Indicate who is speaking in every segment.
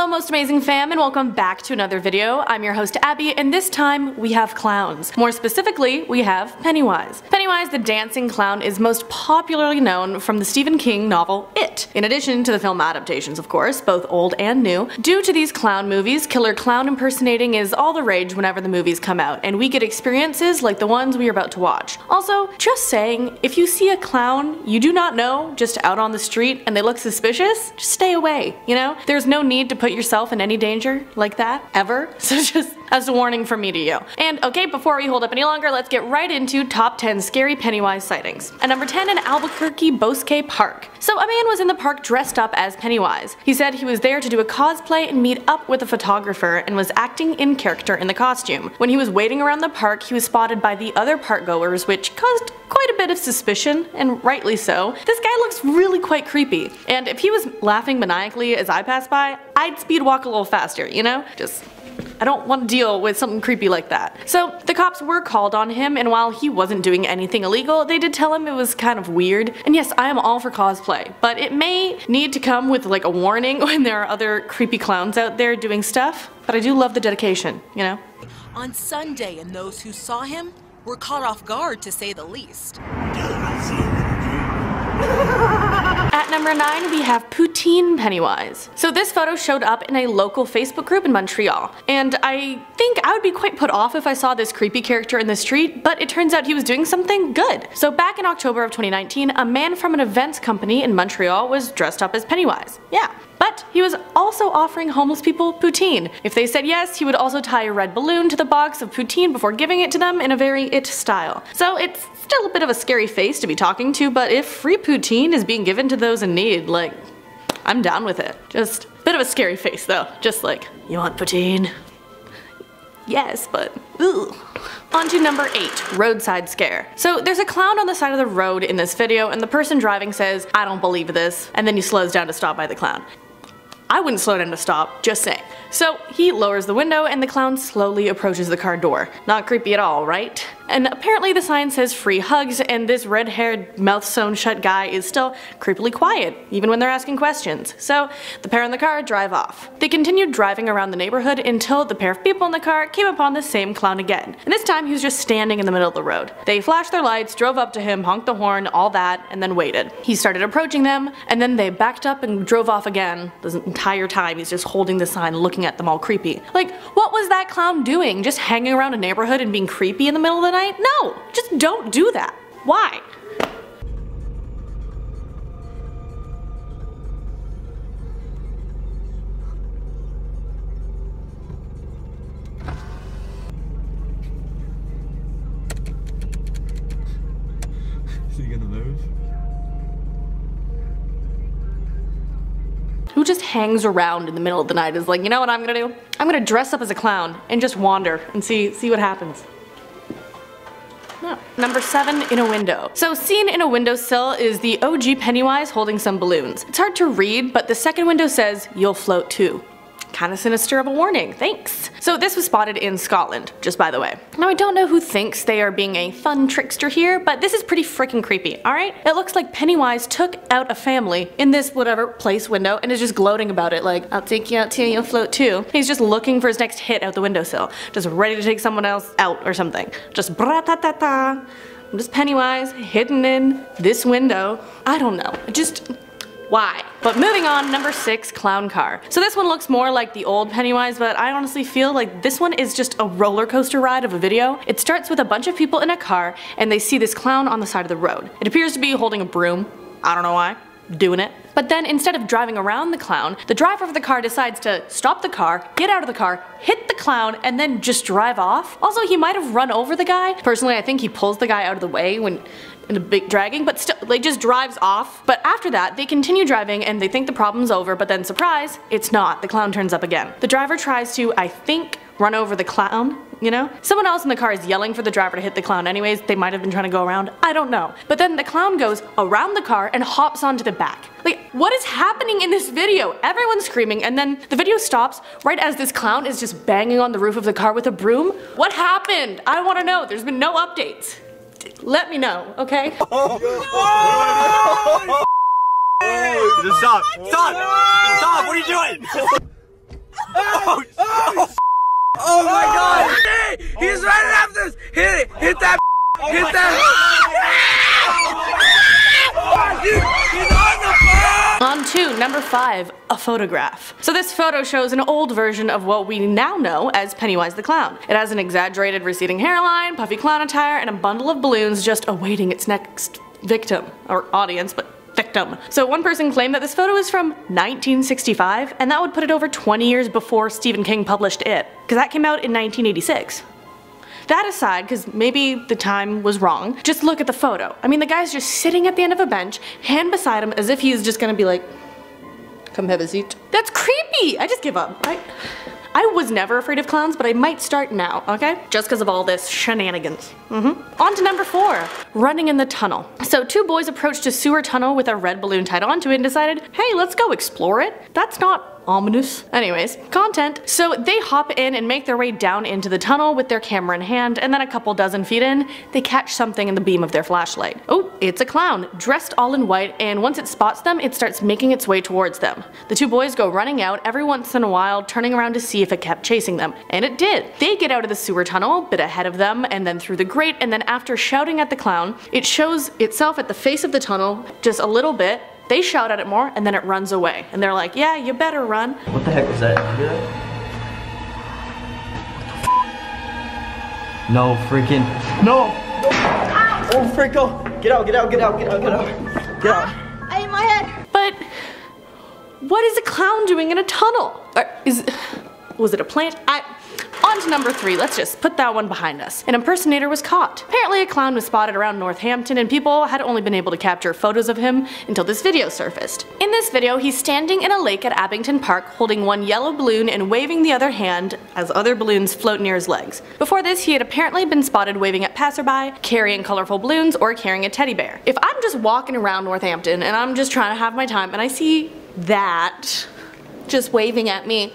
Speaker 1: Hello most amazing fam, and welcome back to another video. I'm your host Abby, and this time we have clowns. More specifically, we have Pennywise. Pennywise the dancing clown is most popularly known from the Stephen King novel It, in addition to the film adaptations of course, both old and new. Due to these clown movies, killer clown impersonating is all the rage whenever the movies come out, and we get experiences like the ones we are about to watch. Also, just saying, if you see a clown you do not know just out on the street and they look suspicious, just stay away, you know? There's no need to put yourself in any danger like that, ever. So just as a warning from me to you. And okay, before we hold up any longer, let's get right into top 10 scary Pennywise sightings. At number 10, in Albuquerque Bosque Park. So a man was in the park dressed up as Pennywise. He said he was there to do a cosplay and meet up with a photographer and was acting in character in the costume. When he was waiting around the park, he was spotted by the other park goers, which caused quite a bit of suspicion, and rightly so. This guy looks really quite creepy, and if he was laughing maniacally as I passed by, I'd speed walk a little faster, you know? I don't want to deal with something creepy like that. So the cops were called on him, and while he wasn't doing anything illegal, they did tell him it was kind of weird. And yes, I am all for cosplay, but it may need to come with like a warning when there are other creepy clowns out there doing stuff. But I do love the dedication, you know?
Speaker 2: On Sunday, and those who saw him were caught off guard, to say the least.
Speaker 1: At number 9, we have Poutine Pennywise. So this photo showed up in a local Facebook group in Montreal, and I think I would be quite put off if I saw this creepy character in the street, but it turns out he was doing something good. So back in October of 2019, a man from an events company in Montreal was dressed up as Pennywise. Yeah. But he was also offering homeless people poutine. If they said yes, he would also tie a red balloon to the box of poutine before giving it to them in a very It style. So it's still a bit of a scary face to be talking to, but if free poutine is being given to those in need, like, I'm down with it. Just a bit of a scary face though. Just like, you want poutine? Yes, but ugh. On to number 8, roadside scare. So there's a clown on the side of the road in this video, and the person driving says, "I don't believe this," and then he slows down to stop by the clown. I wouldn't slow down to stop, just saying. So he lowers the window and the clown slowly approaches the car door. Not creepy at all, right? And apparently the sign says free hugs, and this red-haired, mouth-sewn shut guy is still creepily quiet, even when they're asking questions. So the pair in the car drive off. They continued driving around the neighborhood until the pair of people in the car came upon the same clown again. And this time he was just standing in the middle of the road. They flashed their lights, drove up to him, honked the horn, all that, and then waited. He started approaching them, and then they backed up and drove off again. The entire time he's just holding the sign, looking at them all creepy. Like, what was that clown doing? Just hanging around a neighborhood and being creepy in the middle of the night? No, just don't do that. Why?
Speaker 3: Is he gonna move?
Speaker 1: Who just hangs around in the middle of the night is like, you know what I'm gonna do? I'm gonna dress up as a clown and just wander and see what happens. No. Number 7, in a window. So seen in a windowsill is the OG Pennywise holding some balloons. It's hard to read, but the second window says, "You'll float too." Kinda sinister of a warning, thanks. So this was spotted in Scotland, just by the way. Now I don't know who thinks they are being a fun trickster here, but this is pretty freaking creepy, alright? It looks like Pennywise took out a family in this whatever place window and is just gloating about it like, "I'll take you out too, you'll float too." He's just looking for his next hit out the windowsill, just ready to take someone else out or something. Just bra-ta-ta-ta. I'm just Pennywise hidden in this window. I don't know, just why? But moving on, number 6, clown car. So this one looks more like the old Pennywise, but I honestly feel like this one is just a roller coaster ride of a video. It starts with a bunch of people in a car and they see this clown on the side of the road. It appears to be holding a broom. I don't know why. Doing it. But then instead of driving around the clown, the driver of the car decides to stop the car, get out of the car, hit the clown, and then just drive off. Also, he might have run over the guy. Personally, I think he pulls the guy out of the way when in a big dragging, but still, like, just drives off. But after that, they continue driving and they think the problem's over, but then surprise, it's not. The clown turns up again. The driver tries to, I think, run over the clown, you know? Someone else in the car is yelling for the driver to hit the clown anyways. They might have been trying to go around. I don't know. But then the clown goes around the car and hops onto the back. Like, what is happening in this video? Everyone's screaming, and then the video stops right as this clown is just banging on the roof of the car with a broom. What happened? I want to know. There's been no updates. Let me know, okay?
Speaker 3: Just stop! Stop! Stop! What are you doing?
Speaker 1: On to number 5, a photograph. So this photo shows an old version of what we now know as Pennywise the Clown. It has an exaggerated receding hairline, puffy clown attire, and a bundle of balloons just awaiting its next victim. Or audience, but victim. So one person claimed that this photo is from 1965, and that would put it over 20 years before Stephen King published It, because that came out in 1986. That aside, because maybe the time was wrong, just look at the photo. I mean, the guy's just sitting at the end of a bench, hand beside him, as if he's just gonna be like, come have a seat. That's creepy! I just give up. I was never afraid of clowns, but I might start now, okay? Just because of all this shenanigans. On to number 4, running in the tunnel. So 2 boys approached a sewer tunnel with a red balloon tied onto it and decided, hey, let's go explore it. That's not ominous. Anyways, content. So they hop in and make their way down into the tunnel with their camera in hand, and then a couple dozen feet in, they catch something in the beam of their flashlight. Oh, it's a clown, dressed all in white, and once it spots them, it starts making its way towards them. The 2 boys go running out every once in a while, turning around to see if it kept chasing them. And it did. They get out of the sewer tunnel, a bit ahead of them, and then through the grate, and then after shouting at the clown, it shows itself at the face of the tunnel just a little bit. They shout at it more, and then it runs away. And they're like, yeah, you better run.
Speaker 4: What the heck was that? Did you hear that? No freaking. No! Oh, fricko! Get out, get out, get out, get out, get out. Get out.
Speaker 5: I hit my head.
Speaker 1: But what is a clown doing in a tunnel? Was it a plant? On to number 3, let's just put that one behind us. An impersonator was caught. Apparently a clown was spotted around Northampton and people had only been able to capture photos of him until this video surfaced. In this video, he's standing in a lake at Abington Park holding one yellow balloon and waving the other hand as other balloons float near his legs. Before this, he had apparently been spotted waving at passerby, carrying colorful balloons, or carrying a teddy bear. If I'm just walking around Northampton and I'm just trying to have my time and I see that just waving at me,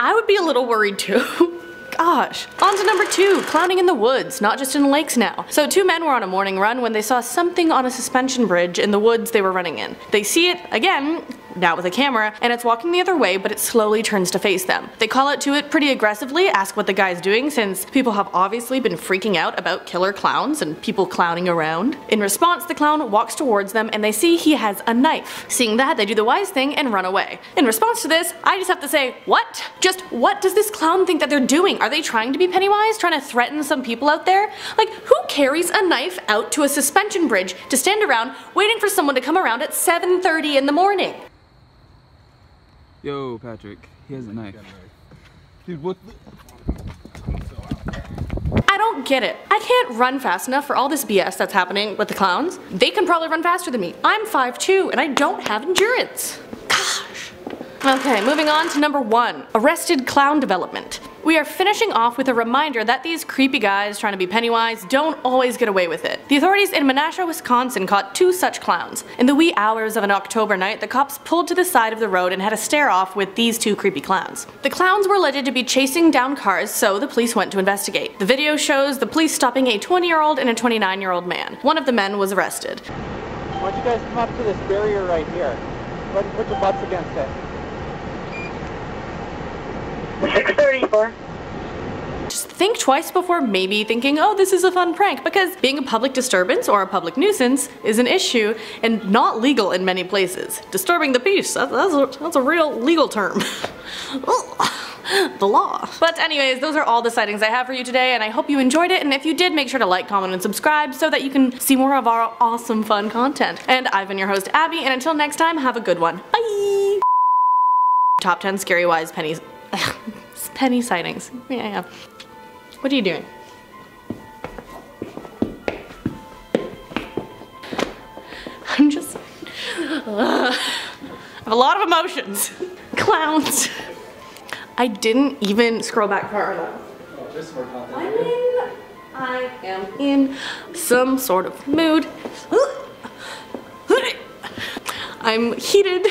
Speaker 1: I would be a little worried too. Gosh. On to number 2, clowning in the woods, not just in lakes now. So 2 men were on a morning run when they saw something on a suspension bridge in the woods they were running in. They see it, again, now with a camera, and it's walking the other way, but it slowly turns to face them. They call it to it pretty aggressively, ask what the guy's doing since people have obviously been freaking out about killer clowns and people clowning around. In response, the clown walks towards them and they see he has a knife. Seeing that, they do the wise thing and run away. In response to this, I just have to say, what? Just what does this clown think that they're doing? Are they trying to be Pennywise? Trying to threaten some people out there? Like, who carries a knife out to a suspension bridge to stand around waiting for someone to come around at 7:30 in the morning?
Speaker 3: Yo, Patrick, he has a knife. Dude, what the?
Speaker 1: I don't get it. I can't run fast enough for all this BS that's happening with the clowns. They can probably run faster than me. I'm 5'2" and I don't have endurance. Gosh. Okay, moving on to number 1, arrested clown development. We are finishing off with a reminder that these creepy guys trying to be Pennywise don't always get away with it. The authorities in Menasha, Wisconsin caught 2 such clowns. In the wee hours of an October night, the cops pulled to the side of the road and had a stare-off with these 2 creepy clowns. The clowns were alleged to be chasing down cars, so the police went to investigate. The video shows the police stopping a 20-year-old and a 29-year-old man. One of the men was arrested.
Speaker 6: Why don't you guys come up to this barrier right here? Go ahead and put your butts against it.
Speaker 5: 634.
Speaker 1: Just think twice before maybe thinking, oh, this is a fun prank, because being a public disturbance or a public nuisance is an issue and not legal in many places. Disturbing the peace, that's a real legal term. The law. But anyways, those are all the sightings I have for you today, and I hope you enjoyed it, and if you did, make sure to like, comment, and subscribe so that you can see more of our awesome fun content. And I've been your host, Abby, and until next time, have a good one. Bye! Top 10 scary wise penny sightings. Yeah. What are you doing? I'm just... I have a lot of emotions. Clowns. I didn't even scroll back far enough. I am in some sort of mood. I'm heated.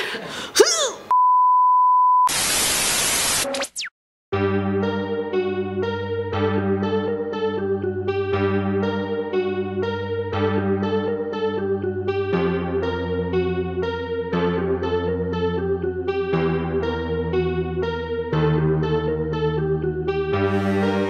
Speaker 1: Bye.